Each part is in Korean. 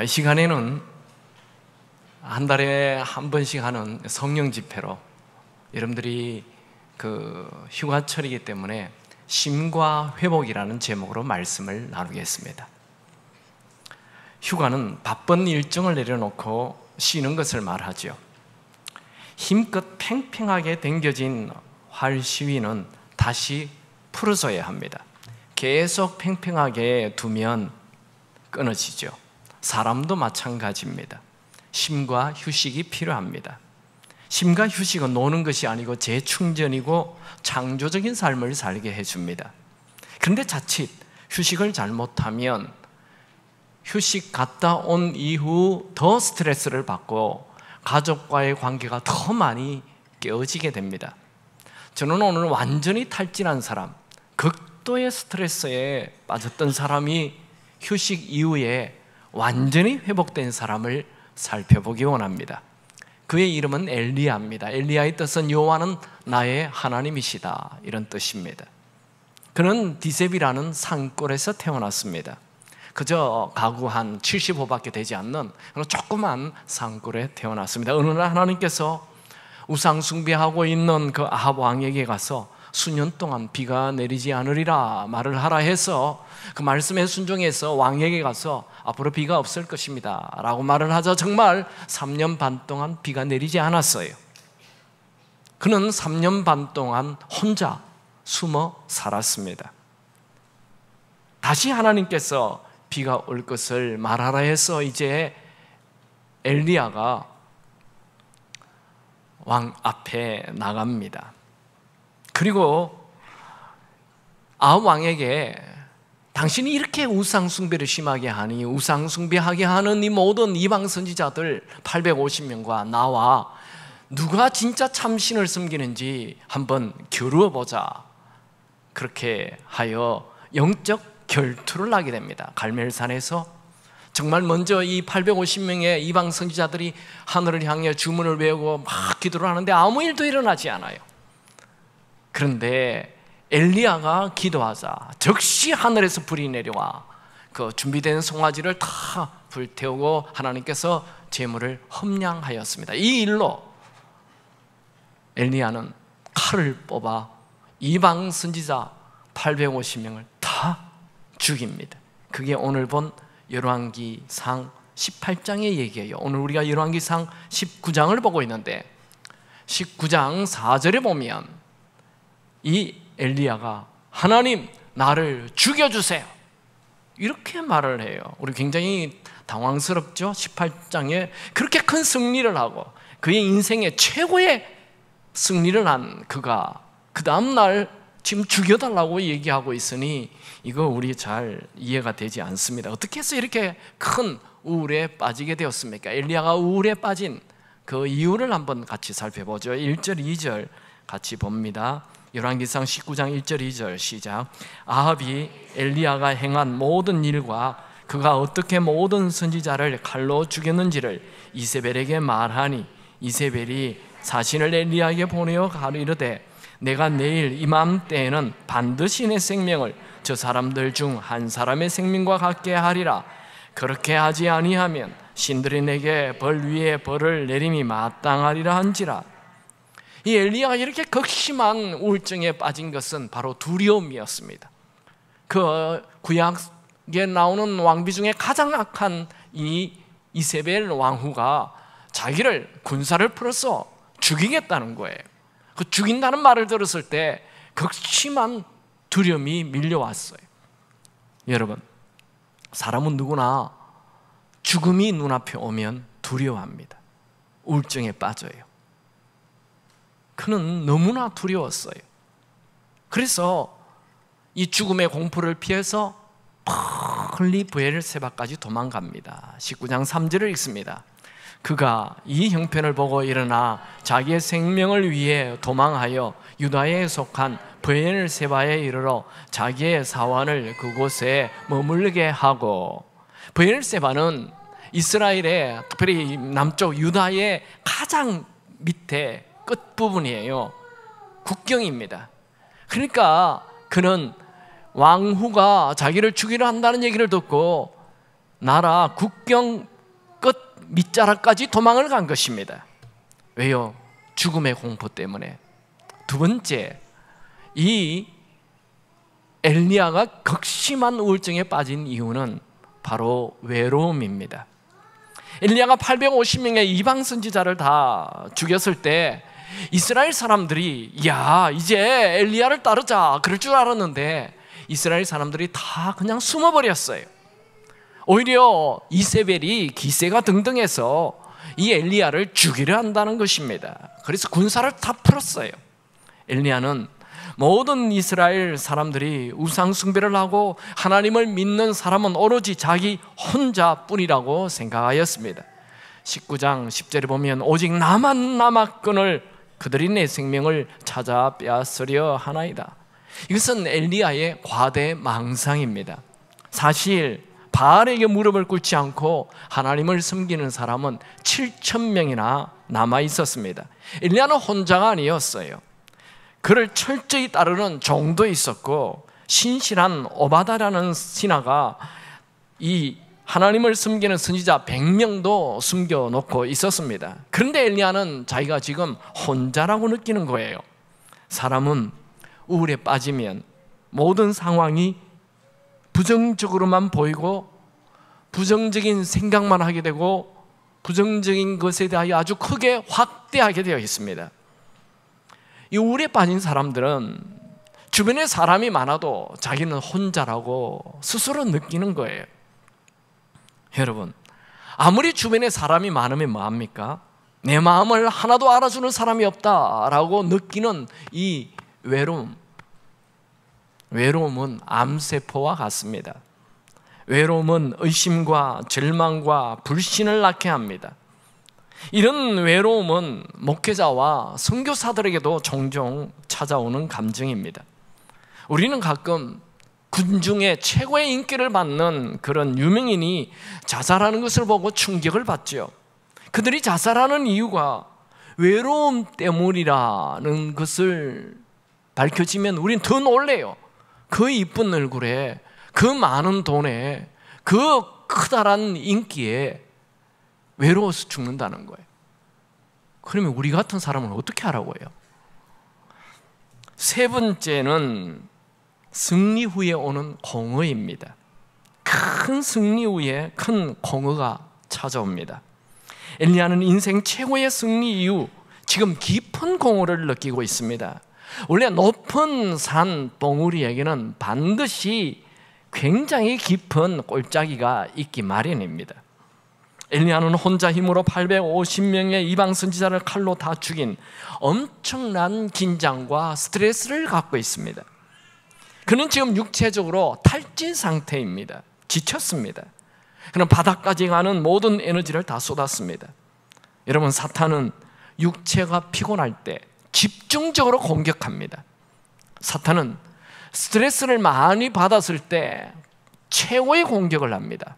이 시간에는 한 달에 한 번씩 하는 성령 집회로 여러분들이 휴가철이기 때문에 쉼과 회복이라는 제목으로 말씀을 나누겠습니다. 휴가는 바쁜 일정을 내려놓고 쉬는 것을 말하죠. 힘껏 팽팽하게 당겨진 활시위는 다시 풀어줘야 합니다. 계속 팽팽하게 두면 끊어지죠. 사람도 마찬가지입니다. 쉼과 휴식이 필요합니다. 쉼과 휴식은 노는 것이 아니고 재충전이고 창조적인 삶을 살게 해줍니다. 그런데 자칫 휴식을 잘못하면 휴식 갔다 온 이후 더 스트레스를 받고 가족과의 관계가 더 많이 깨어지게 됩니다. 저는 오늘 완전히 탈진한 사람, 극도의 스트레스에 빠졌던 사람이 휴식 이후에 완전히 회복된 사람을 살펴보기 원합니다. 그의 이름은 엘리야입니다. 엘리야의 뜻은 여호와는 나의 하나님이시다, 이런 뜻입니다. 그는 디셉이라는 산골에서 태어났습니다. 그저 가구 한 75밖에 되지 않는 조그만 산골에 태어났습니다. 어느 날 하나님께서 우상 숭배하고 있는 그 아합 왕에게 가서 수년 동안 비가 내리지 않으리라 말을 하라 해서 그 말씀에 순종해서 왕에게 가서 앞으로 비가 없을 것입니다 라고 말을 하자 정말 3년 반 동안 비가 내리지 않았어요. 그는 3년 반 동안 혼자 숨어 살았습니다. 다시 하나님께서 비가 올 것을 말하라 해서 이제 엘리야가 왕 앞에 나갑니다. 그리고 아합 왕에게 당신이 이렇게 우상 숭배를 심하게 하니 우상 숭배하게 하는 이 모든 이방 선지자들 850명과 나와 누가 진짜 참신을 섬기는지 한번 겨루어 보자, 그렇게 하여 영적 결투를 하게 됩니다. 갈멜산에서 정말 먼저 이 850명의 이방 선지자들이 하늘을 향해 주문을 외우고 막 기도를 하는데 아무 일도 일어나지 않아요. 그런데 엘리야가 기도하자 즉시 하늘에서 불이 내려와 그 준비된 송아지를 다 불태우고 하나님께서 제물을 험량하였습니다. 이 일로 엘리야는 칼을 뽑아 이방 선지자 850명을 다 죽입니다. 그게 오늘 본 열왕기상 18장의 얘기예요. 오늘 우리가 열왕기상 19장을 보고 있는데 19장 4절에 보면 이 엘리야가 하나님 나를 죽여주세요 이렇게 말을 해요. 우리 굉장히 당황스럽죠. 18장에 그렇게 큰 승리를 하고 그의 인생의 최고의 승리를 한 그가 그 다음날 지금 죽여달라고 얘기하고 있으니 이거 우리 잘 이해가 되지 않습니다. 어떻게 해서 이렇게 큰 우울에 빠지게 되었습니까? 엘리야가 우울에 빠진 그 이유를 한번 같이 살펴보죠. 1절 2절 같이 봅니다. 열왕기상 19장 1절 2절 시작. 아합이 엘리야가 행한 모든 일과 그가 어떻게 모든 선지자를 칼로 죽였는지를 이세벨에게 말하니 이세벨이 사신을 엘리야에게 보내어 가르이르되 내가 내일 이맘때에는 반드시 내 생명을 저 사람들 중 한 사람의 생명과 같게 하리라. 그렇게 하지 아니하면 신들이 내게 벌 위에 벌을 내림이 마땅하리라 한지라. 이 엘리야가 이렇게 극심한 우울증에 빠진 것은 바로 두려움이었습니다. 그 구약에 나오는 왕비 중에 가장 악한 이 이세벨 왕후가 자기를 군사를 풀어서 죽이겠다는 거예요. 그 죽인다는 말을 들었을 때 극심한 두려움이 밀려왔어요. 여러분, 사람은 누구나 죽음이 눈앞에 오면 두려워합니다. 우울증에 빠져요. 그는 너무나 두려웠어요. 그래서 이 죽음의 공포를 피해서 멀리 브엘세바까지 도망갑니다. 19장 3절을 읽습니다. 그가 이 형편을 보고 일어나 자기의 생명을 위해 도망하여 유다에 속한 브엘세바에 이르러 자기의 사환을 그곳에 머물게 하고, 브엘세바는 이스라엘의 특별히 남쪽 유다의 가장 밑에 끝부분이에요. 국경입니다. 그러니까 그는 왕후가 자기를 죽이려 한다는 얘기를 듣고 나라 국경 끝 밑자락까지 도망을 간 것입니다. 왜요? 죽음의 공포 때문에. 두 번째, 이 엘리야가 극심한 우울증에 빠진 이유는 바로 외로움입니다. 엘리야가 850명의 이방 선지자를 다 죽였을 때 이스라엘 사람들이 야 이제 엘리야를 따르자 그럴 줄 알았는데 이스라엘 사람들이 다 그냥 숨어버렸어요. 오히려 이세벨이 기세가 등등해서 이 엘리야를 죽이려 한다는 것입니다. 그래서 군사를 다 풀었어요. 엘리야는 모든 이스라엘 사람들이 우상 숭배를 하고 하나님을 믿는 사람은 오로지 자기 혼자뿐이라고 생각하였습니다. 19장 10절에 보면 오직 나만 남았거늘 그들이 내 생명을 찾아 빼앗으려 하나이다. 이것은 엘리야의 과대망상입니다. 사실 바알에게 무릎을 꿇지 않고 하나님을 섬기는 사람은 7,000명이나 남아 있었습니다. 엘리야는 혼자가 아니었어요. 그를 철저히 따르는 종도 있었고 신실한 오바다라는 신하가 이 하나님을 섬기는 선지자 100명도 숨겨놓고 있었습니다. 그런데 엘리야는 자기가 지금 혼자라고 느끼는 거예요. 사람은 우울에 빠지면 모든 상황이 부정적으로만 보이고 부정적인 생각만 하게 되고 부정적인 것에 대하여 아주 크게 확대하게 되어 있습니다. 이 우울에 빠진 사람들은 주변에 사람이 많아도 자기는 혼자라고 스스로 느끼는 거예요. 여러분, 아무리 주변에 사람이 많으면 뭐합니까? 내 마음을 하나도 알아주는 사람이 없다라고 느끼는 이 외로움은 암세포와 같습니다. 외로움은 의심과 절망과 불신을 낳게 합니다. 이런 외로움은 목회자와 선교사들에게도 종종 찾아오는 감정입니다. 우리는 가끔 군중의 최고의 인기를 받는 그런 유명인이 자살하는 것을 보고 충격을 받죠. 그들이 자살하는 이유가 외로움 때문이라는 것을 밝혀지면 우린 더 놀래요. 그 이쁜 얼굴에, 그 많은 돈에, 그 커다란 인기에 외로워서 죽는다는 거예요. 그러면 우리 같은 사람은 어떻게 하라고 해요? 세 번째는 승리 후에 오는 공허입니다. 큰 승리 후에 큰 공허가 찾아옵니다. 엘리야는 인생 최고의 승리 이후 지금 깊은 공허를 느끼고 있습니다. 원래 높은 산 봉우리에게는 반드시 굉장히 깊은 골짜기가 있기 마련입니다. 엘리야는 혼자 힘으로 850명의 이방 선지자를 칼로 다 죽인 엄청난 긴장과 스트레스를 갖고 있습니다. 그는 지금 육체적으로 탈진 상태입니다. 지쳤습니다. 그는 바닥까지 가는 모든 에너지를 다 쏟았습니다. 여러분, 사탄은 육체가 피곤할 때 집중적으로 공격합니다. 사탄은 스트레스를 많이 받았을 때 최고의 공격을 합니다.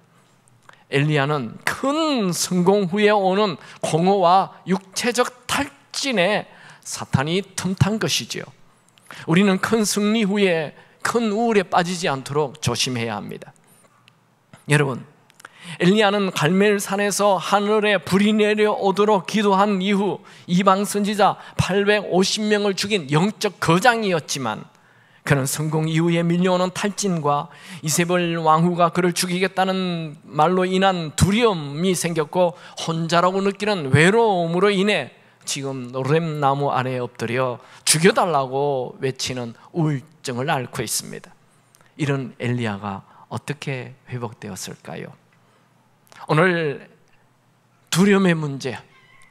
엘리야는 큰 성공 후에 오는 공허와 육체적 탈진에 사탄이 틈탄 것이지요. 우리는 큰 승리 후에 큰 우울에 빠지지 않도록 조심해야 합니다. 여러분, 엘리야는 갈멜산에서 하늘에 불이 내려오도록 기도한 이후 이방 선지자 850명을 죽인 영적 거장이었지만 그는 성공 이후에 밀려오는 탈진과 이세벨 왕후가 그를 죽이겠다는 말로 인한 두려움이 생겼고 혼자라고 느끼는 외로움으로 인해 지금 노렘나무 아래에 엎드려 죽여달라고 외치는 우울증을 앓고 있습니다. 이런 엘리야가 어떻게 회복되었을까요? 오늘 두려움의 문제,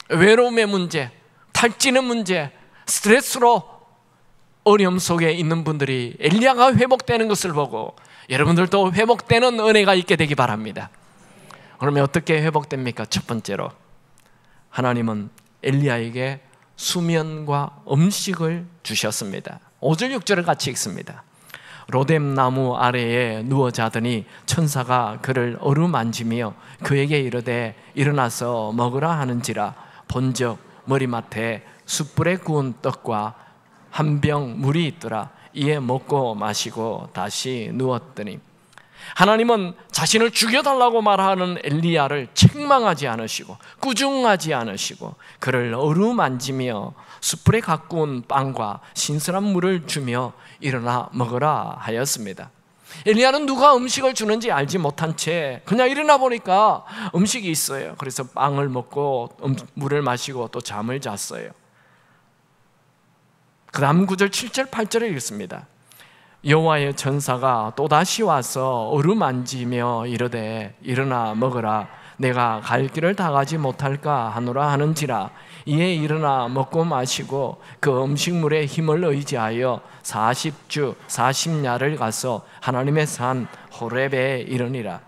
외로움의 문제, 탈진의 문제, 스트레스로 어려움 속에 있는 분들이 엘리야가 회복되는 것을 보고 여러분들도 회복되는 은혜가 있게 되기 바랍니다. 그러면 어떻게 회복됩니까? 첫 번째로 하나님은 엘리야에게 수면과 음식을 주셨습니다. 5절 6절을 같이 읽습니다. 로뎀 나무 아래에 누워 자더니 천사가 그를 어루만지며 그에게 이르되 일어나서 먹으라 하는지라 본즉 머리맡에 숯불에 구운 떡과 한 병 물이 있더라. 이에 먹고 마시고 다시 누웠더니 하나님은 자신을 죽여달라고 말하는 엘리야를 책망하지 않으시고 꾸중하지 않으시고 그를 어루만지며 숯불에 가꾸운 빵과 신선한 물을 주며 일어나 먹으라 하였습니다. 엘리야는 누가 음식을 주는지 알지 못한 채 그냥 일어나 보니까 음식이 있어요. 그래서 빵을 먹고 물을 마시고 또 잠을 잤어요. 그 다음 9절 7절 8절에 읽습니다. 여호와의 전사가 또다시 와서 어루만지며 이르되 일어나 먹으라. 내가 갈 길을 다 가지 못할까 하노라 하는지라. 이에 일어나 먹고 마시고 그 음식물에 힘을 의지하여 40주 40야를 가서 하나님의 산 호렙에 이르니라.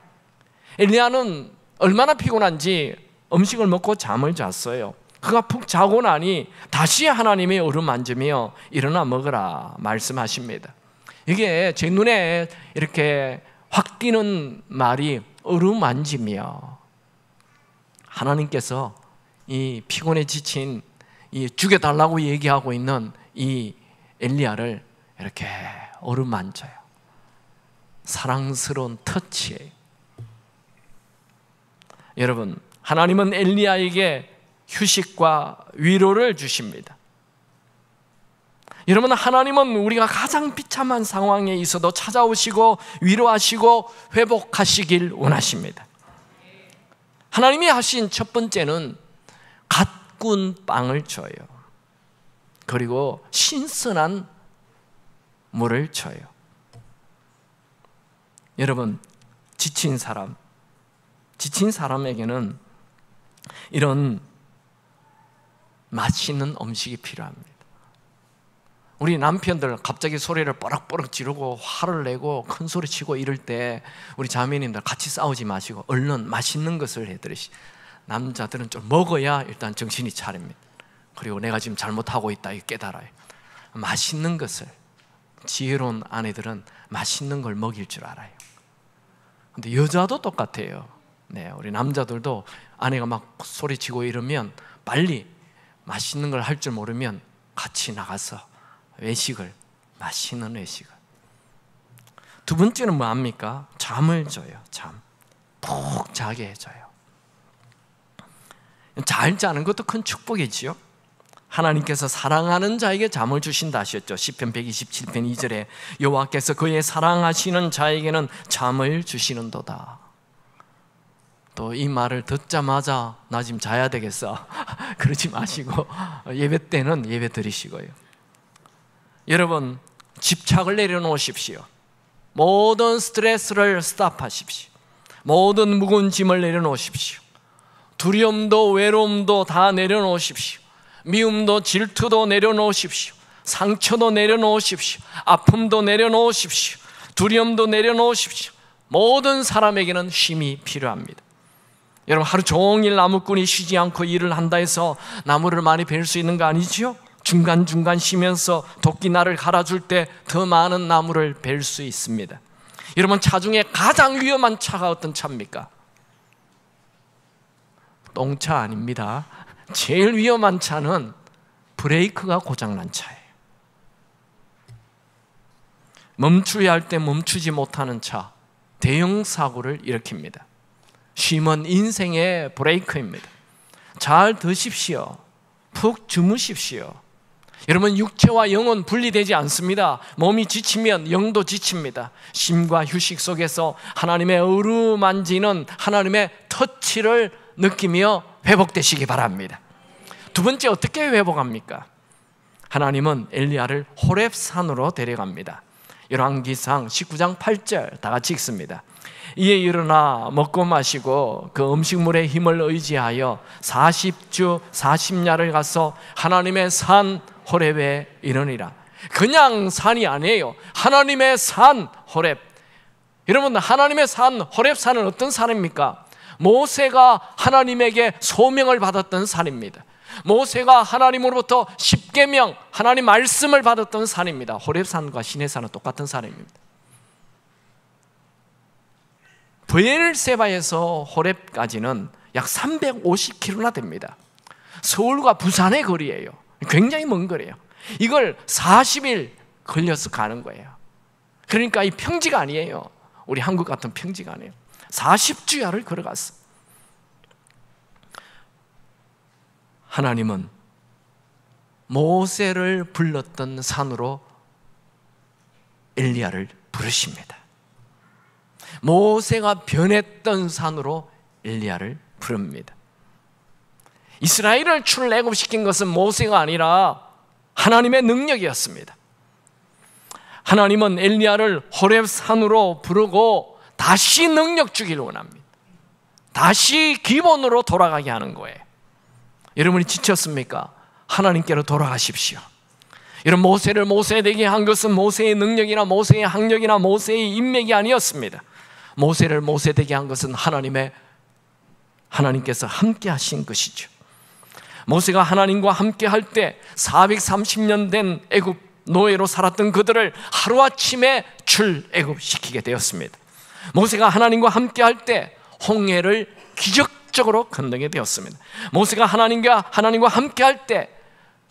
엘리야는 얼마나 피곤한지 음식을 먹고 잠을 잤어요. 그가 푹 자고 나니 다시 하나님의 어루만지며 일어나 먹으라 말씀하십니다. 이게 제 눈에 이렇게 확 띄는 말이 어루만지며, 하나님께서 이 피곤에 지친 이 죽여달라고 얘기하고 있는 이 엘리야를 이렇게 어루만져요. 사랑스러운 터치예요. 여러분, 하나님은 엘리야에게 휴식과 위로를 주십니다. 여러분, 하나님은 우리가 가장 비참한 상황에 있어도 찾아오시고 위로하시고 회복하시길 원하십니다. 하나님이 하신 첫 번째는 갓 구운 빵을 줘요. 그리고 신선한 물을 줘요. 여러분, 지친 사람에게는 이런 맛있는 음식이 필요합니다. 우리 남편들 갑자기 소리를 뽀락뽀락 지르고 화를 내고 큰 소리 치고 이럴 때 우리 자매님들 같이 싸우지 마시고 얼른 맛있는 것을 해드리시. 남자들은 좀 먹어야 일단 정신이 차립니다. 그리고 내가 지금 잘못하고 있다 깨달아요. 맛있는 것을, 지혜로운 아내들은 맛있는 걸 먹일 줄 알아요. 근데 여자도 똑같아요. 네, 우리 남자들도 아내가 막 소리치고 이러면 빨리 맛있는 걸 할 줄 모르면 같이 나가서 외식을, 맛있는 외식을. 두 번째는 뭐합니까? 잠을 줘요. 잠. 푹 자게 해줘요. 잘 자는 것도 큰 축복이지요. 하나님께서 사랑하는 자에게 잠을 주신다 하셨죠. 시편 127편 2절에 여호와께서 그의 사랑하시는 자에게는 잠을 주시는도다. 또 이 말을 듣자마자 나 지금 자야 되겠어 그러지 마시고 예배 때는 예배 드리시고요. 여러분, 집착을 내려놓으십시오. 모든 스트레스를 스탑하십시오. 모든 무거운 짐을 내려놓으십시오. 두려움도 외로움도 다 내려놓으십시오. 미움도 질투도 내려놓으십시오. 상처도 내려놓으십시오. 아픔도 내려놓으십시오. 두려움도 내려놓으십시오. 모든 사람에게는 쉼이 필요합니다. 여러분, 하루 종일 나무꾼이 쉬지 않고 일을 한다 해서 나무를 많이 벨 수 있는 거 아니죠? 중간중간 쉬면서 도끼날을 갈아줄 때 더 많은 나무를 벨 수 있습니다. 여러분, 차 중에 가장 위험한 차가 어떤 차입니까? 똥차 아닙니다. 제일 위험한 차는 브레이크가 고장난 차예요. 멈추어야 할 때 멈추지 못하는 차, 대형 사고를 일으킵니다. 쉼은 인생의 브레이크입니다. 잘 드십시오. 푹 주무십시오. 여러분, 육체와 영은 분리되지 않습니다. 몸이 지치면 영도 지칩니다. 쉼과 휴식 속에서 하나님의 어루만지는 하나님의 터치를 느끼며 회복되시기 바랍니다. 두 번째, 어떻게 회복합니까? 하나님은 엘리야를 호렙산으로 데려갑니다. 열왕기상 19장 8절 다 같이 읽습니다. 이에 일어나 먹고 마시고 그 음식물의 힘을 의지하여 40주 40야를 가서 하나님의 산 호렙에 이르니라. 그냥 산이 아니에요. 하나님의 산 호렙. 여러분, 하나님의 산 호렙산은 어떤 산입니까? 모세가 하나님에게 소명을 받았던 산입니다. 모세가 하나님으로부터 십계명, 하나님 말씀을 받았던 산입니다. 호렙산과 시내산은 똑같은 산입니다. 브엘세바에서 호렙까지는 약 350km나 됩니다. 서울과 부산의 거리예요. 굉장히 먼 거리예요. 이걸 40일 걸려서 가는 거예요. 그러니까 이 평지가 아니에요. 우리 한국 같은 평지가 아니에요. 40주야를 걸어갔어. 하나님은 모세를 불렀던 산으로 엘리야를 부르십니다. 모세가 변했던 산으로 엘리야를 부릅니다. 이스라엘을 출애굽시킨 것은 모세가 아니라 하나님의 능력이었습니다. 하나님은 엘리야를 호렙 산으로 부르고 다시 능력 주기를 원합니다. 다시 기본으로 돌아가게 하는 거예요. 여러분이 지쳤습니까? 하나님께로 돌아가십시오. 여러분, 모세를 모세 되게 한 것은 모세의 능력이나 모세의 학력이나 모세의 인맥이 아니었습니다. 모세를 모세 되게 한 것은 하나님께서 함께 하신 것이죠. 모세가 하나님과 함께 할 때 430년 된 애굽 노예로 살았던 그들을 하루아침에 출애굽시키게 되었습니다. 모세가 하나님과 함께 할 때 홍해를 기적적으로 건너게 되었습니다. 모세가 하나님과 함께 할 때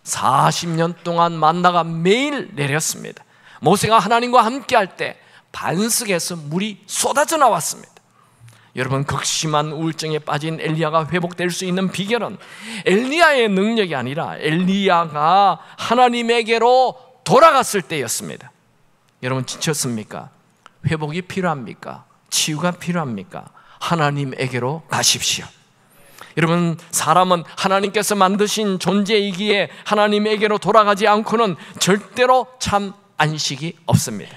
40년 동안 만나가 매일 내렸습니다. 모세가 하나님과 함께 할 때 반석에서 물이 쏟아져 나왔습니다. 여러분, 극심한 우울증에 빠진 엘리야가 회복될 수 있는 비결은 엘리야의 능력이 아니라 엘리야가 하나님에게로 돌아갔을 때였습니다. 여러분, 지쳤습니까? 회복이 필요합니까? 치유가 필요합니까? 하나님에게로 가십시오. 여러분, 사람은 하나님께서 만드신 존재이기에 하나님에게로 돌아가지 않고는 절대로 참 안식이 없습니다.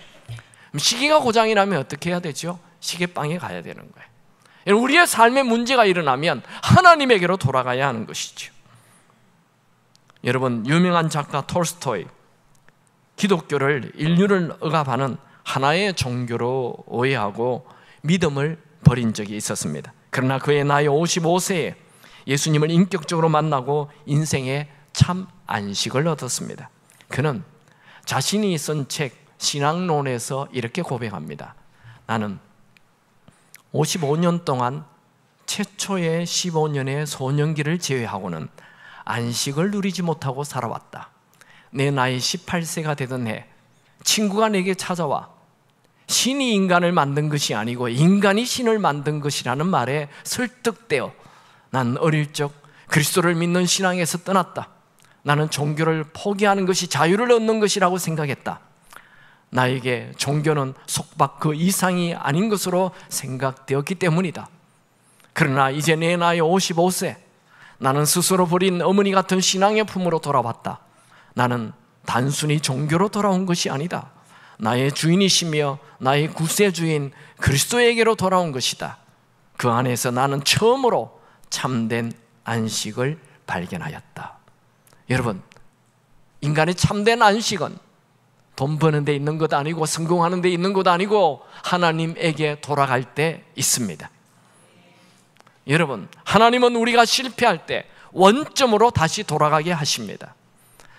시계가 고장이 나면 어떻게 해야 되죠? 시계방에 가야 되는 거예요. 우리의 삶에 문제가 일어나면 하나님에게로 돌아가야 하는 것이죠. 여러분, 유명한 작가 톨스토이, 기독교를 인류를 억압하는 하나의 종교로 오해하고 믿음을 버린 적이 있었습니다. 그러나 그의 나이 55세에 예수님을 인격적으로 만나고 인생의 참 안식을 얻었습니다. 그는 자신이 쓴 책 신앙론에서 이렇게 고백합니다. 나는 55년 동안 최초의 15년의 소년기를 제외하고는 안식을 누리지 못하고 살아왔다. 내 나이 18세가 되던 해 친구가 내게 찾아와 신이 인간을 만든 것이 아니고 인간이 신을 만든 것이라는 말에 설득되어 난 어릴 적 그리스도를 믿는 신앙에서 떠났다. 나는 종교를 포기하는 것이 자유를 얻는 것이라고 생각했다. 나에게 종교는 속박 그 이상이 아닌 것으로 생각되었기 때문이다. 그러나 이제 내 나이 55세, 나는 스스로 버린 어머니 같은 신앙의 품으로 돌아왔다. 나는 단순히 종교로 돌아온 것이 아니다. 나의 주인이시며 나의 구세주인 그리스도에게로 돌아온 것이다. 그 안에서 나는 처음으로 참된 안식을 발견하였다. 여러분, 인간의 참된 안식은 돈 버는 데 있는 것 아니고 성공하는 데 있는 것 아니고 하나님에게 돌아갈 때 있습니다. 여러분, 하나님은 우리가 실패할 때 원점으로 다시 돌아가게 하십니다.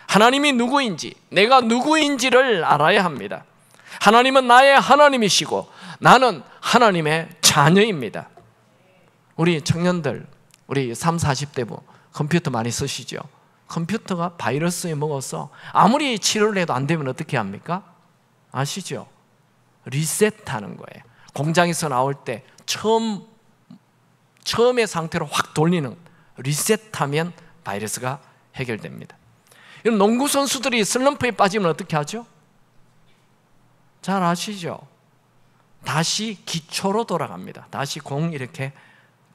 하나님이 누구인지, 내가 누구인지를 알아야 합니다. 하나님은 나의 하나님이시고 나는 하나님의 자녀입니다. 우리 청년들, 우리 30, 40대 컴퓨터 많이 쓰시죠? 컴퓨터가 바이러스에 먹어서 아무리 치료를 해도 안 되면 어떻게 합니까? 아시죠? 리셋하는 거예요. 공장에서 나올 때 처음의 상태로 확 돌리는, 리셋하면 바이러스가 해결됩니다. 농구 선수들이 슬럼프에 빠지면 어떻게 하죠? 잘 아시죠? 다시 기초로 돌아갑니다. 다시 공 이렇게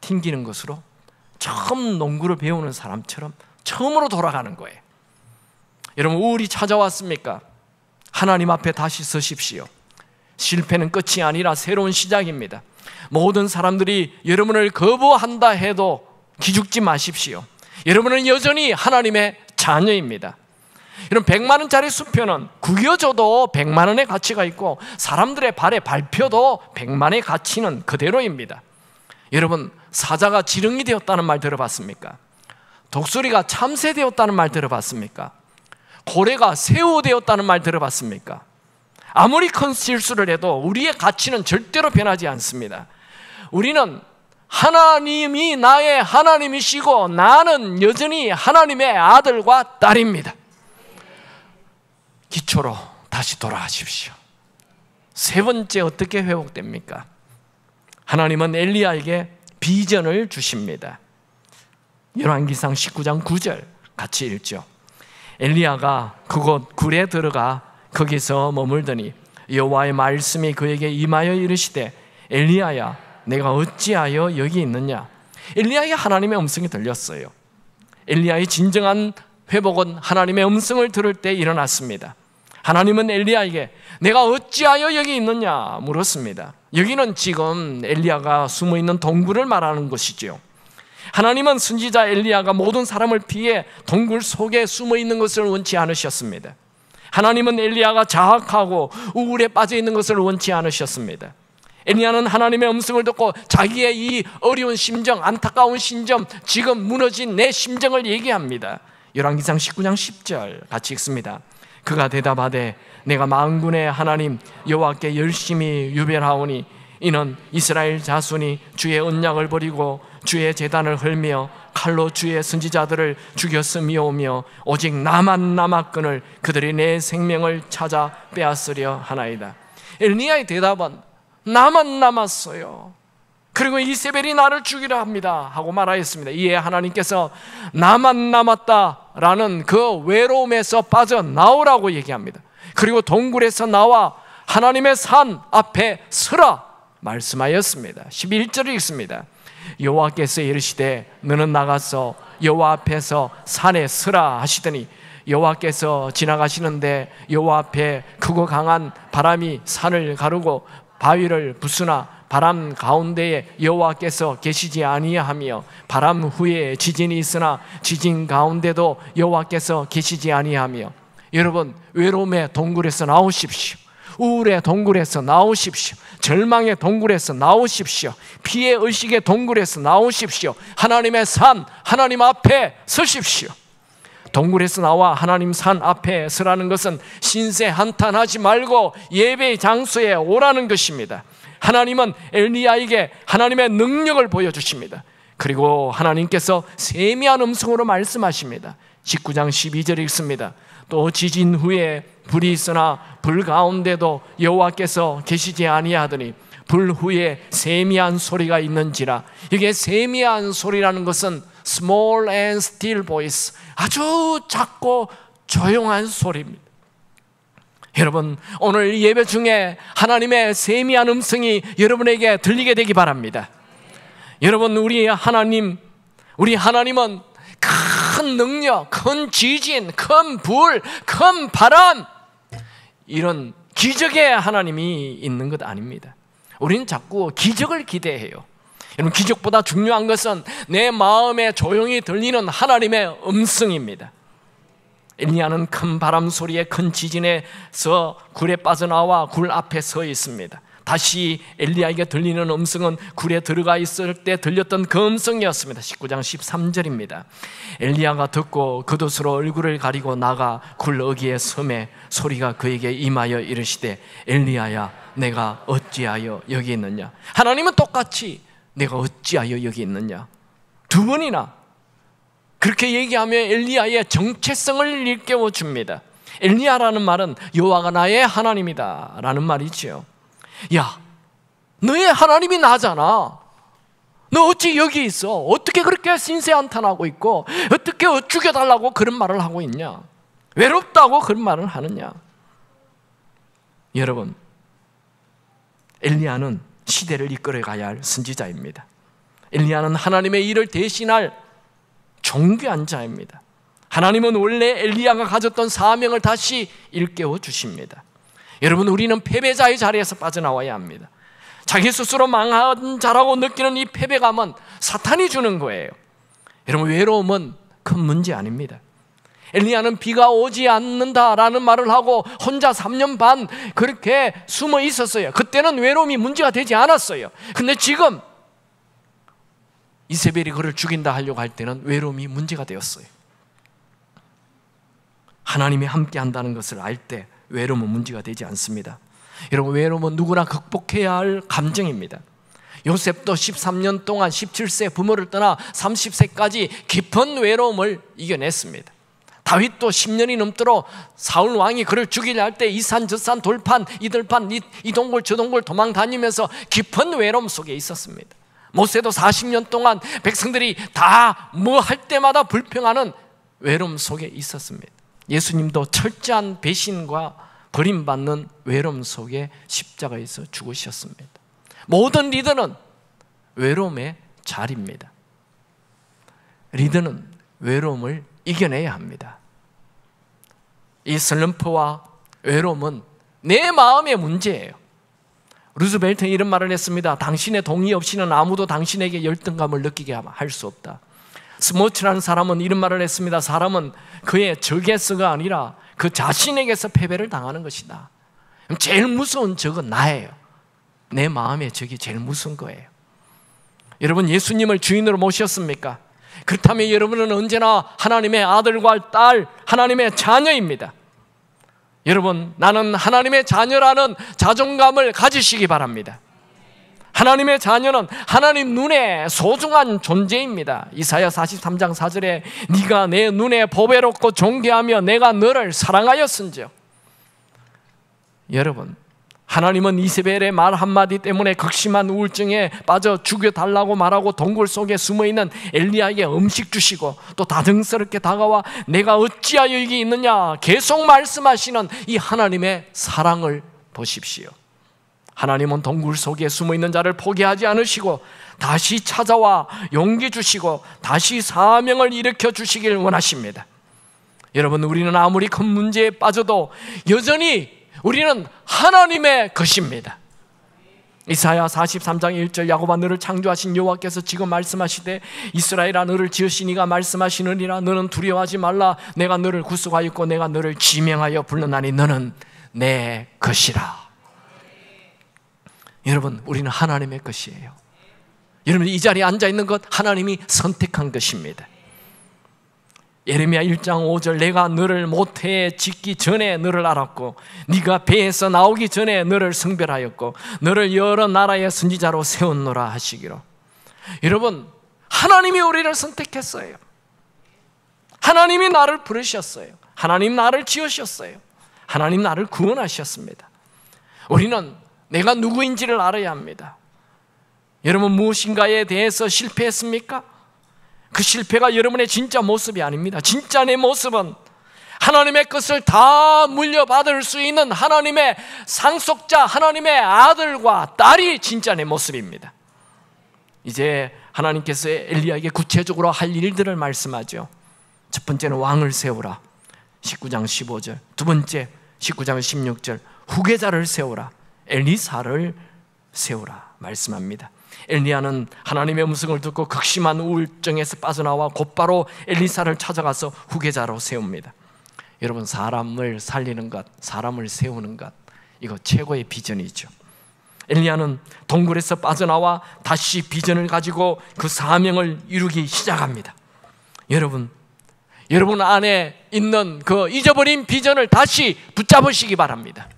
튕기는 것으로 처음 농구를 배우는 사람처럼 처음으로 돌아가는 거예요. 여러분, 우울이 찾아왔습니까? 하나님 앞에 다시 서십시오. 실패는 끝이 아니라 새로운 시작입니다. 모든 사람들이 여러분을 거부한다 해도 기죽지 마십시오. 여러분은 여전히 하나님의 자녀입니다. 여러분, 100만 원짜리 수표는 구겨져도 100만 원의 가치가 있고 사람들의 발에 밟혀도 100만의 가치는 그대로입니다. 여러분, 사자가 지렁이 되었다는 말 들어봤습니까? 독수리가 참새 되었다는 말 들어봤습니까? 고래가 새우 되었다는 말 들어봤습니까? 아무리 큰 실수를 해도 우리의 가치는 절대로 변하지 않습니다. 우리는 하나님이 나의 하나님이시고 나는 여전히 하나님의 아들과 딸입니다. 기초로 다시 돌아가십시오. 세 번째 어떻게 회복됩니까? 하나님은 엘리야에게 비전을 주십니다. 열왕기상 19장 9절 같이 읽죠. 엘리야가 그곳 굴에 들어가 거기서 머물더니 여호와의 말씀이 그에게 임하여 이르시되 엘리야야 내가 어찌하여 여기 있느냐. 엘리야에게 하나님의 음성이 들렸어요. 엘리야의 진정한 회복은 하나님의 음성을 들을 때 일어났습니다. 하나님은 엘리야에게 내가 어찌하여 여기 있느냐 물었습니다. 여기는 지금 엘리야가 숨어있는 동굴을 말하는 것이죠. 하나님은 선지자 엘리야가 모든 사람을 피해 동굴 속에 숨어있는 것을 원치 않으셨습니다. 하나님은 엘리야가 자학하고 우울에 빠져있는 것을 원치 않으셨습니다. 엘리야는 하나님의 음성을 듣고 자기의 이 어려운 심정, 안타까운 심정, 지금 무너진 내 심정을 얘기합니다. 열왕기상 19장 10절 같이 읽습니다. 그가 대답하되 내가 만군의 하나님 여호와께 열심히 유별하오니 이는 이스라엘 자손이 주의 언약을 버리고 주의 제단을 헐며 칼로 주의 선지자들을 죽였음이오며 오직 나만 남았거늘 그들이 내 생명을 찾아 빼앗으려 하나이다. 엘리야의 대답은 나만 남았어요. 그리고 이세벨이 나를 죽이려 합니다 하고 말하였습니다. 이에 하나님께서 나만 남았다라는 그 외로움에서 빠져나오라고 얘기합니다. 그리고 동굴에서 나와 하나님의 산 앞에 서라 말씀하였습니다. 11절을 읽습니다. 여호와께서 이르시되 너는 나가서 여호와 앞에서 산에 서라 하시더니 여호와께서 지나가시는데 여호와 앞에 크고 강한 바람이 산을 가르고 바위를 부수나 바람 가운데에 여호와께서 계시지 아니하며 바람 후에 지진이 있으나 지진 가운데도 여호와께서 계시지 아니하며. 여러분, 외로움의 동굴에서 나오십시오. 우울의 동굴에서 나오십시오. 절망의 동굴에서 나오십시오. 피해 의식의 동굴에서 나오십시오. 하나님의 산, 하나님 앞에 서십시오. 동굴에서 나와 하나님 산 앞에 서라는 것은 신세 한탄하지 말고 예배의 장소에 오라는 것입니다. 하나님은 엘리야에게 하나님의 능력을 보여주십니다. 그리고 하나님께서 세미한 음성으로 말씀하십니다. 19장 12절 읽습니다. 또 지진 후에 불이 있으나 불 가운데도 여호와께서 계시지 아니하더니 불 후에 세미한 소리가 있는지라. 이게 세미한 소리라는 것은 small and still voice, 아주 작고 조용한 소리입니다. 여러분, 오늘 예배 중에 하나님의 세미한 음성이 여러분에게 들리게 되기 바랍니다. 여러분, 우리 하나님은 큰 능력, 큰 지진, 큰 불, 큰 바람, 이런 기적의 하나님이 있는 것 아닙니다. 우리는 자꾸 기적을 기대해요. 여러분, 기적보다 중요한 것은 내 마음에 조용히 들리는 하나님의 음성입니다. 엘리야는 큰 바람 소리에 큰 지진에서 굴에 빠져나와 굴 앞에 서 있습니다. 다시 엘리야에게 들리는 음성은 굴에 들어가 있을 때 들렸던 그 음성이었습니다. 19장 13절입니다. 엘리야가 듣고 겉옷으로 얼굴을 가리고 나가 굴 어귀에 섬에 소리가 그에게 임하여 이르시되 엘리야야 내가 어찌하여 여기 있느냐. 하나님은 똑같이 내가 어찌하여 여기 있느냐 두 번이나 그렇게 얘기하며 엘리야의 정체성을 일깨워 줍니다. 엘리야라는 말은 여호와가 나의 하나님이다 라는 말이죠. 야, 너의 하나님이 나잖아. 너 어찌 여기 있어? 어떻게 그렇게 신세한탄하고 있고 어떻게 죽여달라고 그런 말을 하고 있냐? 외롭다고 그런 말을 하느냐? 여러분, 엘리야는 시대를 이끌어가야 할 선지자입니다. 엘리야는 하나님의 일을 대신할 존귀한 자입니다. 하나님은 원래 엘리야가 가졌던 사명을 다시 일깨워 주십니다. 여러분, 우리는 패배자의 자리에서 빠져나와야 합니다. 자기 스스로 망한 자라고 느끼는 이 패배감은 사탄이 주는 거예요. 여러분, 외로움은 큰 문제 아닙니다. 엘리야는 비가 오지 않는다라는 말을 하고 혼자 3년 반 그렇게 숨어 있었어요. 그때는 외로움이 문제가 되지 않았어요. 근데 지금 이세벨이 그를 죽인다 하려고 할 때는 외로움이 문제가 되었어요. 하나님이 함께 한다는 것을 알 때 외로움은 문제가 되지 않습니다. 여러분, 외로움은 누구나 극복해야 할 감정입니다. 요셉도 13년 동안 17세 부모를 떠나 30세까지 깊은 외로움을 이겨냈습니다. 다윗도 10년이 넘도록 사울 왕이 그를 죽이려 할 때 이 산 저 산 돌판 이들판 이 동굴 저 동굴 도망 다니면서 깊은 외로움 속에 있었습니다. 모세도 40년 동안 백성들이 다 뭐 할 때마다 불평하는 외로움 속에 있었습니다. 예수님도 철저한 배신과 버림받는 외로움 속에 십자가에서 죽으셨습니다. 모든 리더는 외로움의 자리입니다. 리더는 외로움을 이겨내야 합니다. 이 슬럼프와 외로움은 내 마음의 문제예요. 루즈벨트는 이런 말을 했습니다. 당신의 동의 없이는 아무도 당신에게 열등감을 느끼게 할 수 없다. 스모츠라는 사람은 이런 말을 했습니다. 사람은 그의 적에서가 아니라 그 자신에게서 패배를 당하는 것이다. 제일 무서운 적은 나예요. 내 마음의 적이 제일 무서운 거예요. 여러분, 예수님을 주인으로 모셨습니까? 그렇다면 여러분은 언제나 하나님의 아들과 딸, 하나님의 자녀입니다. 여러분, 나는 하나님의 자녀라는 자존감을 가지시기 바랍니다. 하나님의 자녀는 하나님 눈에 소중한 존재입니다. 이사야 43장 4절에 네가 내 눈에 보배롭고 존귀하며 내가 너를 사랑하였은즉. 여러분, 하나님은 이세벨의 말 한마디 때문에 극심한 우울증에 빠져 죽여달라고 말하고 동굴 속에 숨어있는 엘리야에게 음식 주시고 또 다정스럽게 다가와 내가 어찌하여 여기 있느냐 계속 말씀하시는 이 하나님의 사랑을 보십시오. 하나님은 동굴 속에 숨어있는 자를 포기하지 않으시고 다시 찾아와 용기 주시고 다시 사명을 일으켜 주시길 원하십니다. 여러분, 우리는 아무리 큰 문제에 빠져도 여전히 우리는 하나님의 것입니다. 이사야 43장 1절 야곱아 너를 창조하신 여호와께서 지금 말씀하시되 이스라엘아 너를 지으신 이가 말씀하시느니라 너는 두려워하지 말라 내가 너를 구속하였고 내가 너를 지명하여 불렀나니 너는 내 것이라. 여러분, 우리는 하나님의 것이에요. 여러분, 이 자리에 앉아있는 것 하나님이 선택한 것입니다. 예레미야 1장 5절 내가 너를 모태에 짓기 전에 너를 알았고 네가 배에서 나오기 전에 너를 성별하였고 너를 여러 나라의 선지자로 세웠노라 하시기로. 여러분, 하나님이 우리를 선택했어요. 하나님이 나를 부르셨어요. 하나님 나를 지으셨어요. 하나님 나를 구원하셨습니다. 우리는 내가 누구인지를 알아야 합니다. 여러분, 무엇인가에 대해서 실패했습니까? 그 실패가 여러분의 진짜 모습이 아닙니다. 진짜 내 모습은 하나님의 것을 다 물려받을 수 있는 하나님의 상속자, 하나님의 아들과 딸이 진짜 내 모습입니다. 이제 하나님께서 엘리야에게 구체적으로 할 일들을 말씀하죠. 첫 번째는 왕을 세우라 19장 15절, 두 번째 19장 16절 후계자를 세우라 엘리사를 세우라 말씀합니다. 엘리야는 하나님의 음성을 듣고 극심한 우울증에서 빠져나와 곧바로 엘리사를 찾아가서 후계자로 세웁니다. 여러분, 사람을 살리는 것, 사람을 세우는 것, 이거 최고의 비전이죠. 엘리야는 동굴에서 빠져나와 다시 비전을 가지고 그 사명을 이루기 시작합니다. 여러분 안에 있는 그 잊어버린 비전을 다시 붙잡으시기 바랍니다.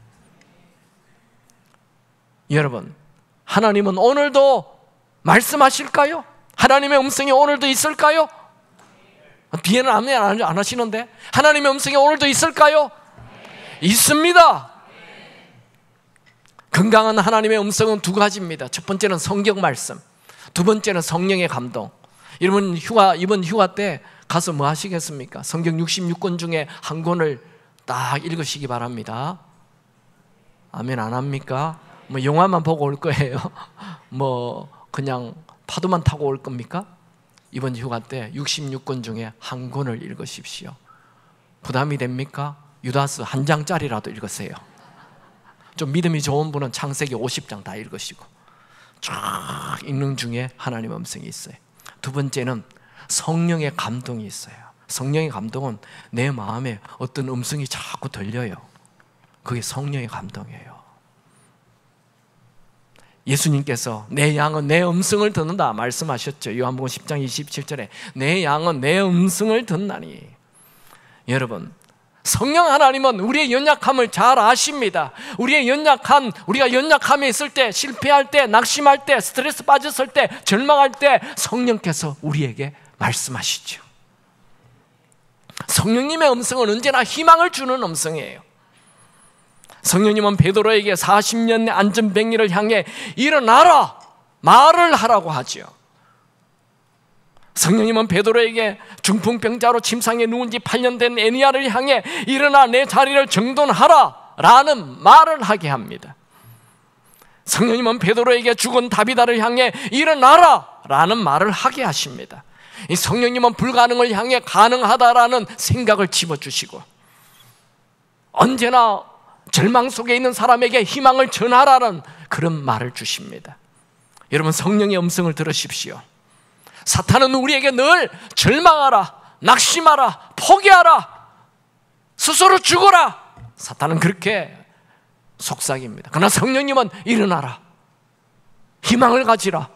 여러분, 하나님은 오늘도 말씀하실까요? 하나님의 음성이 오늘도 있을까요? 뒤에는 안 하시는데 하나님의 음성이 오늘도 있을까요? 있습니다. 건강한 하나님의 음성은 두 가지입니다. 첫 번째는 성경 말씀, 두 번째는 성령의 감동. 여러분, 이번 휴가 때 가서 뭐 하시겠습니까? 성경 66권 중에 한 권을 딱 읽으시기 바랍니다. 아멘 안 합니까? 뭐 영화만 보고 올 거예요? 뭐 그냥 파도만 타고 올 겁니까? 이번 휴가 때 66권 중에 한 권을 읽으십시오. 부담이 됩니까? 유다스 한 장짜리라도 읽으세요. 좀 믿음이 좋은 분은 창세기 50장 다 읽으시고 쫙 읽는 중에 하나님의 음성이 있어요. 두 번째는 성령의 감동이 있어요. 성령의 감동은 내 마음에 어떤 음성이 자꾸 들려요. 그게 성령의 감동이에요. 예수님께서 내 양은 내 음성을 듣는다 말씀하셨죠. 요한복음 10장 27절에 내 양은 내 음성을 듣나니. 여러분, 성령 하나님은 우리의 연약함을 잘 아십니다. 우리가 연약함에 있을 때, 실패할 때, 낙심할 때, 스트레스 빠졌을 때, 절망할 때 성령께서 우리에게 말씀하시죠. 성령님의 음성은 언제나 희망을 주는 음성이에요. 성령님은 베드로에게 40년의 안전병리를 향해 일어나라 말을 하라고 하지요. 성령님은 베드로에게 중풍병자로 침상에 누운 지 8년 된 에니야를 향해 일어나 내 자리를 정돈하라 라는 말을 하게 합니다. 성령님은 베드로에게 죽은 다비다를 향해 일어나라 라는 말을 하게 하십니다. 이 성령님은 불가능을 향해 가능하다라는 생각을 집어주시고 언제나 절망 속에 있는 사람에게 희망을 전하라는 그런 말을 주십니다. 여러분, 성령의 음성을 들으십시오. 사탄은 우리에게 늘 절망하라, 낙심하라, 포기하라, 스스로 죽어라, 사탄은 그렇게 속삭입니다. 그러나 성령님은 일어나라, 희망을 가지라,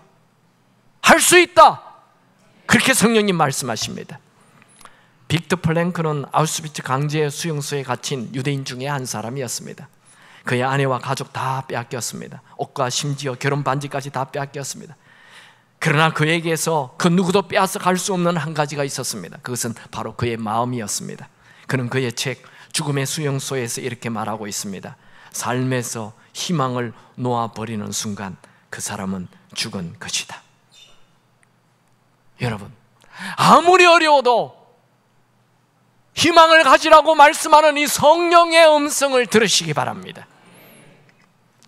할 수 있다, 그렇게 성령님 말씀하십니다. 빅터 플랭크는 아우슈비츠 강제 수용소에 갇힌 유대인 중에 한 사람이었습니다. 그의 아내와 가족 다 빼앗겼습니다. 옷과 심지어 결혼 반지까지 다 빼앗겼습니다. 그러나 그에게서 그 누구도 빼앗아 갈 수 없는 한 가지가 있었습니다. 그것은 바로 그의 마음이었습니다. 그는 그의 책 죽음의 수용소에서 이렇게 말하고 있습니다. 삶에서 희망을 놓아버리는 순간 그 사람은 죽은 것이다. 여러분, 아무리 어려워도 희망을 가지라고 말씀하는 이 성령의 음성을 들으시기 바랍니다.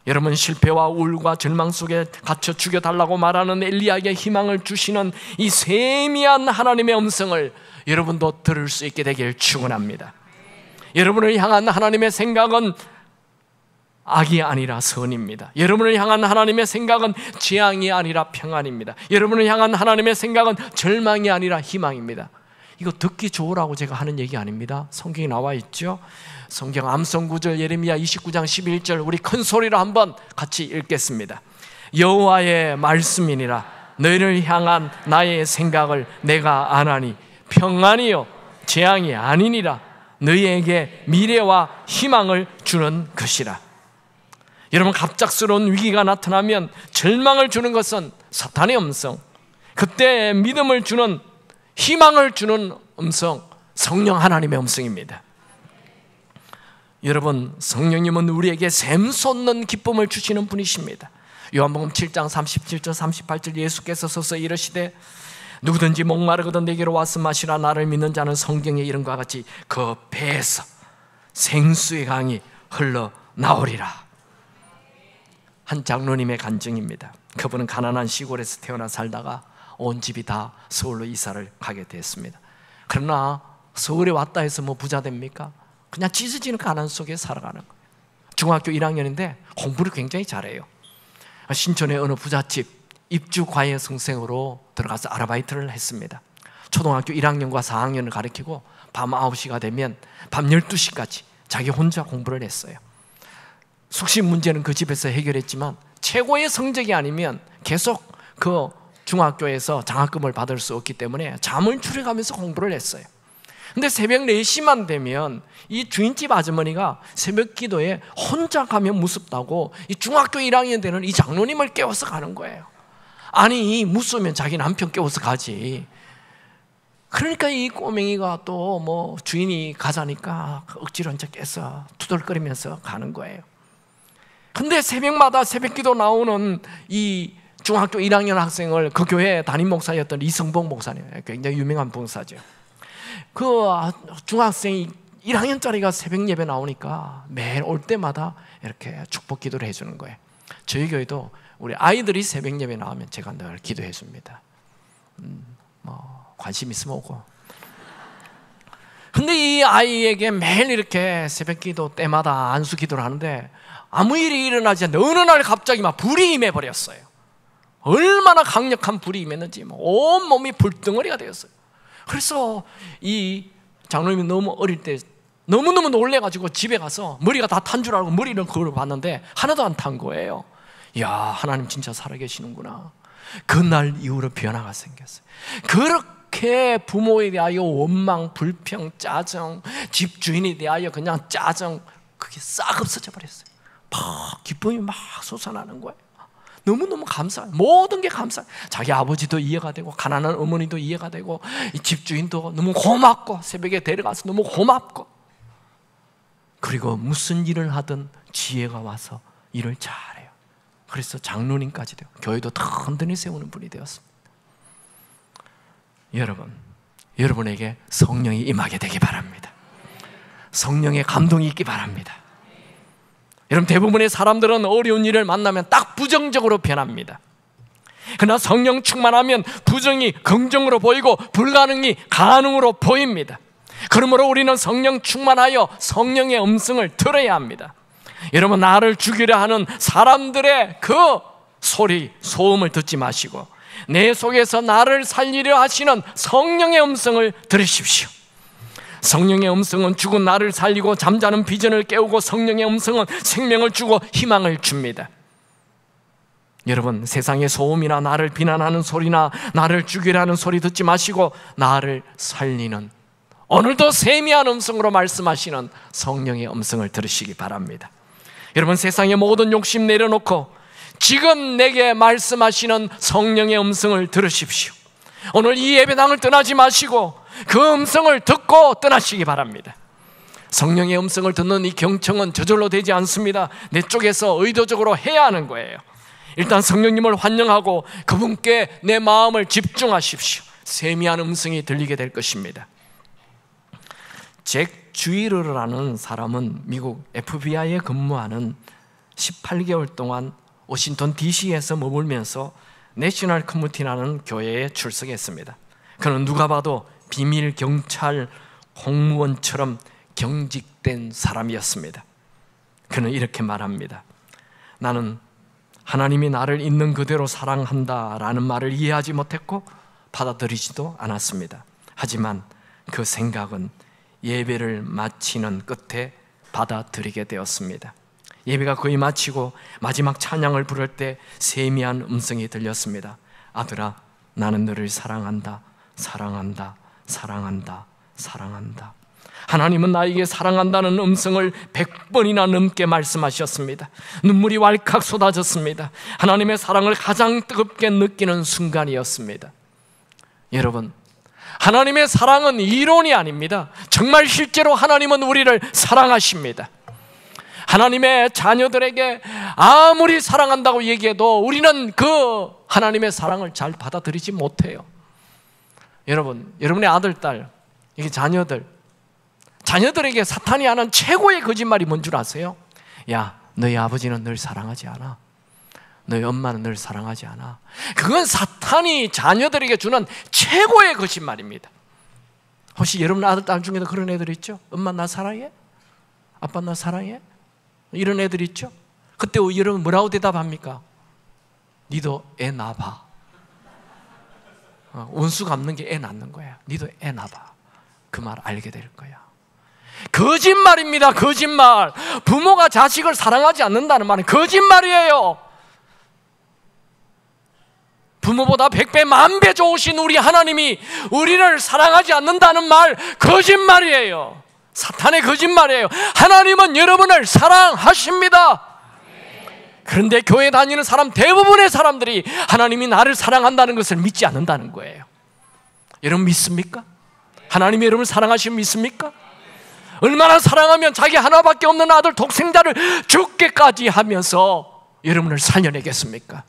여러분, 실패와 우울과 절망 속에 갇혀 죽여달라고 말하는 엘리야에게 희망을 주시는 이 세미한 하나님의 음성을 여러분도 들을 수 있게 되길 축원합니다. 여러분을 향한 하나님의 생각은 악이 아니라 선입니다. 여러분을 향한 하나님의 생각은 재앙이 아니라 평안입니다. 여러분을 향한 하나님의 생각은 절망이 아니라 희망입니다. 이거 듣기 좋으라고 제가 하는 얘기 아닙니다. 성경에 나와 있죠. 성경 암송구절 예레미야 29장 11절 우리 큰 소리로 한번 같이 읽겠습니다. 여호와의 말씀이니라. 너희를 향한 나의 생각을 내가 아나니 평안이요 재앙이 아니니라. 너희에게 미래와 희망을 주는 것이라. 여러분, 갑작스러운 위기가 나타나면 절망을 주는 것은 사탄의 음성, 그때 믿음을 주는, 희망을 주는 음성, 성령 하나님의 음성입니다. 여러분, 성령님은 우리에게 샘솟는 기쁨을 주시는 분이십니다. 요한복음 7장 37절 38절 예수께서 서서 이르시되 누구든지 목마르거든 내게로 와서 마시라. 나를 믿는 자는 성경에 이른 것과 같이 그 배에서 생수의 강이 흘러나오리라. 한 장로님의 간증입니다. 그분은 가난한 시골에서 태어나 살다가 온 집이 다 서울로 이사를 가게 됐습니다. 그러나 서울에 왔다 해서 뭐 부자 됩니까? 그냥 찢어지는 가난 속에 살아가는 거예요. 중학교 1학년인데 공부를 굉장히 잘해요. 신촌의 어느 부잣집 입주 과외 선생으로 들어가서 아르바이트를 했습니다. 초등학교 1학년과 4학년을 가르치고 밤 9시가 되면 밤 12시까지 자기 혼자 공부를 했어요. 숙식 문제는 그 집에서 해결했지만 최고의 성적이 아니면 계속 그 중학교에서 장학금을 받을 수 없기 때문에 잠을 줄여가면서 공부를 했어요. 근데 새벽 4시만 되면 이 주인집 아주머니가 새벽 기도에 혼자 가면 무섭다고 이 중학교 1학년 되는 이 장로님을 깨워서 가는 거예요. 아니, 무서우면 자기 남편 깨워서 가지. 그러니까 이 꼬맹이가 또 뭐 주인이 가자니까 억지로 이제 깨서 투덜거리면서 가는 거예요. 근데 새벽마다 새벽 기도 나오는 이 중학교 1학년 학생을 그 교회 담임 목사였던 이성복 목사님, 굉장히 유명한 목사죠. 그 중학생이 1학년짜리가 새벽 예배 나오니까 매일 올 때마다 이렇게 축복 기도를 해주는 거예요. 저희 교회도 우리 아이들이 새벽 예배 나오면 제가 늘 기도해 줍니다. 뭐 관심 있으면 오고. 근데 이 아이에게 매일 이렇게 새벽 기도 때마다 안수 기도를 하는데 아무 일이 일어나지 않는데 어느 날 갑자기 막 불이 임해버렸어요. 얼마나 강력한 불이 임했는지 온 몸이 불덩어리가 되었어요. 그래서 이 장로님이 너무 어릴 때 너무너무 놀래가지고 집에 가서 머리가 다 탄 줄 알고 머리를 그걸 봤는데 하나도 안 탄 거예요. 이야, 하나님 진짜 살아계시는구나. 그날 이후로 변화가 생겼어요. 그렇게 부모에 대하여 원망, 불평, 짜증, 집주인에 대하여 그냥 짜증, 그게 싹 없어져 버렸어요. 막 기쁨이 막 솟아나는 거예요. 너무너무 감사해요. 모든 게 감사해요. 자기 아버지도 이해가 되고, 가난한 어머니도 이해가 되고, 이 집주인도 너무 고맙고, 새벽에 데려가서 너무 고맙고, 그리고 무슨 일을 하든 지혜가 와서 일을 잘해요. 그래서 장로님까지 되고 교회도 다 흔들어 세우는 분이 되었습니다. 여러분, 여러분에게 성령이 임하게 되기 바랍니다. 성령의 감동이 있기 바랍니다. 여러분, 대부분의 사람들은 어려운 일을 만나면 딱 부정적으로 변합니다. 그러나 성령 충만하면 부정이 긍정으로 보이고 불가능이 가능으로 보입니다. 그러므로 우리는 성령 충만하여 성령의 음성을 들어야 합니다. 여러분, 나를 죽이려 하는 사람들의 그 소리, 소음을 듣지 마시고 내 속에서 나를 살리려 하시는 성령의 음성을 들으십시오. 성령의 음성은 죽은 나를 살리고 잠자는 비전을 깨우고, 성령의 음성은 생명을 주고 희망을 줍니다. 여러분, 세상의 소음이나 나를 비난하는 소리나 나를 죽이려 하는 소리 듣지 마시고 나를 살리는, 오늘도 세미한 음성으로 말씀하시는 성령의 음성을 들으시기 바랍니다. 여러분, 세상의 모든 욕심 내려놓고 지금 내게 말씀하시는 성령의 음성을 들으십시오. 오늘 이 예배당을 떠나지 마시고 그 음성을 듣고 떠나시기 바랍니다. 성령의 음성을 듣는 이 경청은 저절로 되지 않습니다. 내 쪽에서 의도적으로 해야 하는 거예요. 일단 성령님을 환영하고 그분께 내 마음을 집중하십시오. 세미한 음성이 들리게 될 것입니다. 잭 주이러라는 사람은 미국 FBI에 근무하는 18개월 동안 워싱턴 DC에서 머물면서 내셔널 커뮤니티라는 교회에 출석했습니다. 그는 누가 봐도 비밀 경찰 공무원처럼 경직된 사람이었습니다. 그는 이렇게 말합니다. 나는 하나님이 나를 있는 그대로 사랑한다라는 말을 이해하지 못했고 받아들이지도 않았습니다. 하지만 그 생각은 예배를 마치는 끝에 받아들이게 되었습니다. 예배가 거의 마치고 마지막 찬양을 부를 때 세미한 음성이 들렸습니다. 아들아, 나는 너를 사랑한다, 사랑한다, 사랑한다, 사랑한다. 하나님은 나에게 사랑한다는 음성을 100번이나 넘게 말씀하셨습니다. 눈물이 왈칵 쏟아졌습니다. 하나님의 사랑을 가장 뜨겁게 느끼는 순간이었습니다. 여러분, 하나님의 사랑은 이론이 아닙니다. 정말 실제로 하나님은 우리를 사랑하십니다. 하나님의 자녀들에게 아무리 사랑한다고 얘기해도 우리는 그 하나님의 사랑을 잘 받아들이지 못해요. 여러분, 여러분의 아들, 딸, 이게 자녀들에게 사탄이 하는 최고의 거짓말이 뭔 줄 아세요? 야, 너희 아버지는 널 사랑하지 않아. 너희 엄마는 널 사랑하지 않아. 그건 사탄이 자녀들에게 주는 최고의 거짓말입니다. 혹시 여러분 아들, 딸 중에도 그런 애들 있죠? 엄마 나 사랑해? 아빠 나 사랑해? 이런 애들 있죠? 그때 여러분 뭐라고 대답합니까? 니도 애 낳아봐. 원수 갚는 게 애 낳는 거야. 니도 애 낳아봐. 그 말 알게 될 거야. 거짓말입니다. 거짓말. 부모가 자식을 사랑하지 않는다는 말은 거짓말이에요. 부모보다 100배, 10,000배 좋으신 우리 하나님이 우리를 사랑하지 않는다는 말 거짓말이에요. 사탄의 거짓말이에요. 하나님은 여러분을 사랑하십니다. 그런데 교회 다니는 사람 대부분의 사람들이 하나님이 나를 사랑한다는 것을 믿지 않는다는 거예요. 여러분 믿습니까? 하나님이 여러분을 사랑하시면 믿습니까? 얼마나 사랑하면 자기 하나밖에 없는 아들 독생자를 죽게까지 하면서 여러분을 살려내겠습니까?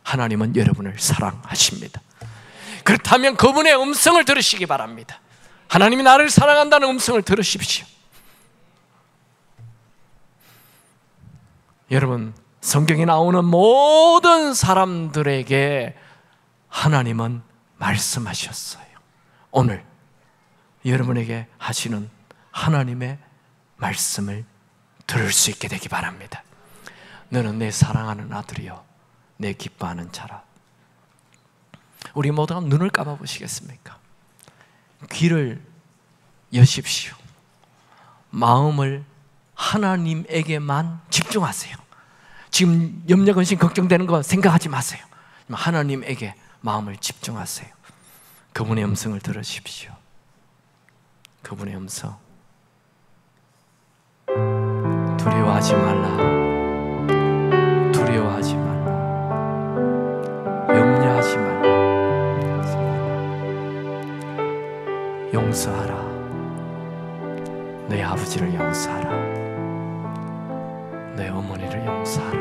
하나님은 여러분을 사랑하십니다. 그렇다면 그분의 음성을 들으시기 바랍니다. 하나님이 나를 사랑한다는 음성을 들으십시오. 여러분, 성경에 나오는 모든 사람들에게 하나님은 말씀하셨어요. 오늘 여러분에게 하시는 하나님의 말씀을 들을 수 있게 되기 바랍니다. 너는 내 사랑하는 아들이요 내 기뻐하는 자라. 우리 모두가 눈을 감아 보시겠습니까? 귀를 여십시오. 마음을 하나님에게만 집중하세요. 지금 염려, 근심, 걱정되는 거 생각하지 마세요. 하나님에게 마음을 집중하세요. 그분의 음성을 들으십시오. 그분의 음성. 두려워하지 말라. 두려워하지 말라. 아버지를 용서하라. 내 어머니를 용서하라.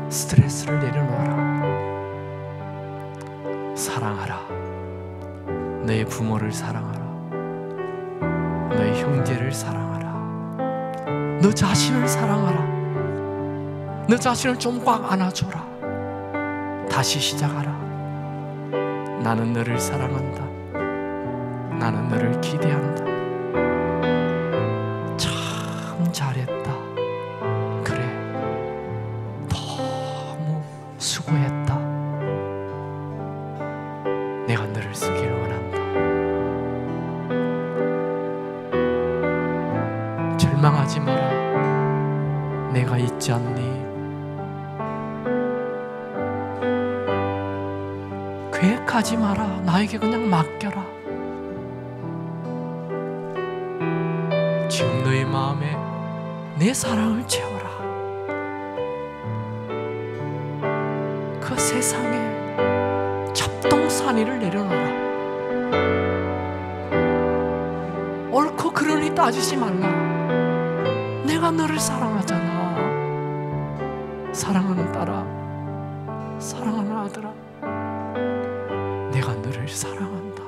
스트레스를 내려놓아라. 사랑하라. 내 부모를 사랑하라. 너의 형제를 사랑하라. 너 자신을 사랑하라. 너 자신을 좀 꽉 안아줘라. 다시 시작하라. 나는 너를 사랑한다. 나는 너를 기대한다. 참 잘했다. 그래, 너무 수고했다. 내가 너를 쓰기를 원한다. 절망하지 마라. 내가 있지 않니? 계획하지 마라. 나에게 그냥 맡겨라. 지금 너의 마음에 내 사랑을 채워라. 그 세상에 잡동사니를 내려놔라. 옳고 그르니 따지지 말라. 내가 너를 사랑하잖아. 사랑하는 딸아, 사랑하는 아들아, 내가 너를 사랑한다.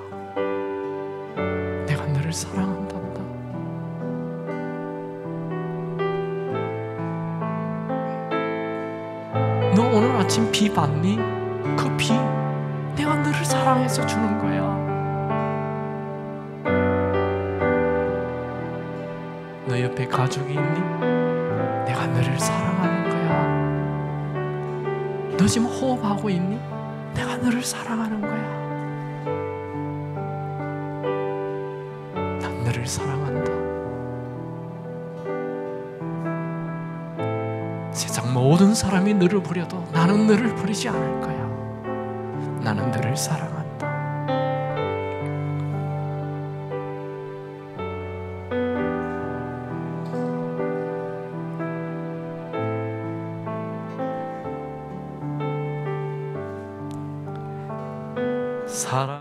내가 너를 사랑한단다. 너 오늘 아침 비 봤니? 그 비 내가 너를 사랑해서 주는 거야. 너 옆에 가족이 있니? 내가 너를 사랑하는 거야. 너 지금 호흡하고 있니? 내가 너를 사랑하는 거야. 난 너를 사랑한다. 세상 모든 사람이 너를 버려도 나는 너를 버리지 않을 거야. 나는 너를 사랑한다. 사랑